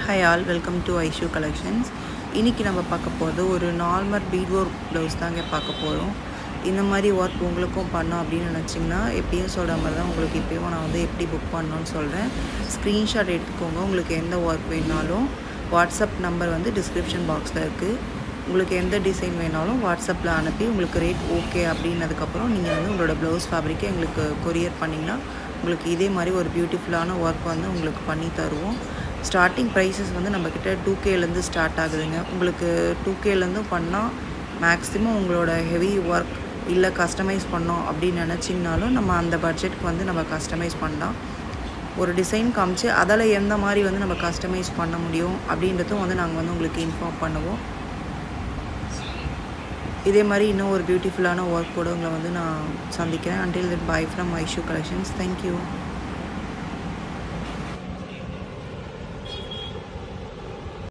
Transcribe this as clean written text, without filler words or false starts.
Hi all, welcome to Aishu Collections. இன்னைக்கு நம்ம பார்க்க போறது ஒரு நார்மல் பீட் ஒர்க் ப்ளவுஸ் தாங்க பார்க்க போறோம். இந்த மாதிரி ஒர்க் உங்களுக்கும் பண்ணனும் அப்படி நினைச்சீங்கன்னா எப்பயும் சொல்ற மாதிரி தான் உங்களுக்கு இப்பவும் நான் வந்து எப்படி புக் பண்ணனும்னு சொல்றேன். ஸ்கிரீன்ஷாட் எடுத்துக்கோங்க. உங்களுக்கு எந்த ஒர்க் வேணாலும் வாட்ஸ்அப் நம்பர் வந்து டிஸ்கிரிப்ஷன் பாக்ஸ்ல இருக்கு. உங்களுக்கு எந்த டிசைன் வேணாலும் வாட்ஸ்அப்ல அனுப்பி உங்களுக்கு ரேட் ஓகே அப்படினதுக்கு அப்புறம் நீங்க வந்து உங்களோட ப்ளவுஸ் ஃபேப்ரிக்கை எங்களுக்கு கொரியர் பண்ணீங்கன்னா உங்களுக்கு இதே மாதிரி ஒரு பியூட்டிஃபுல்லான ஒர்க் வந்து உங்களுக்கு பண்ணி தருவோம். ஸ்டார்டிங் ப்ரைஸஸ் வந்து நம்ம கிட்ட 2k ல இருந்து ஸ்டார்ட் ஆகுதுங்க. உங்களுக்கு 2k ல இருந்து பண்ணா மேக்ஸिमम உங்களோட ஹெவி ஒர்க் இல்ல கஸ்டமைஸ் பண்ணனும் அப்படி நினைச்சீங்கனாலும் நம்ம அந்த பட்ஜெட்க்கு வந்து நம்ம கஸ்டமைஸ் பண்ணலாம். ஒரு டிசைன் காமிச்சு அதல எந்த மாதிரி வந்து நம்ம கஸ்டமைஸ் பண்ண முடியும் அப்படின்றதும் வந்து நாங்க வந்து உங்களுக்கு இன்ஃபார்ம் பண்ணுவோம். இதே மாதிரி இன்னும் ஒரு பியூட்டிஃபுல்லான ஒர்க் கூட உங்களை வந்து நான் சந்திக்கிறேன். Until then, bye from Aishu Collections. Thank you.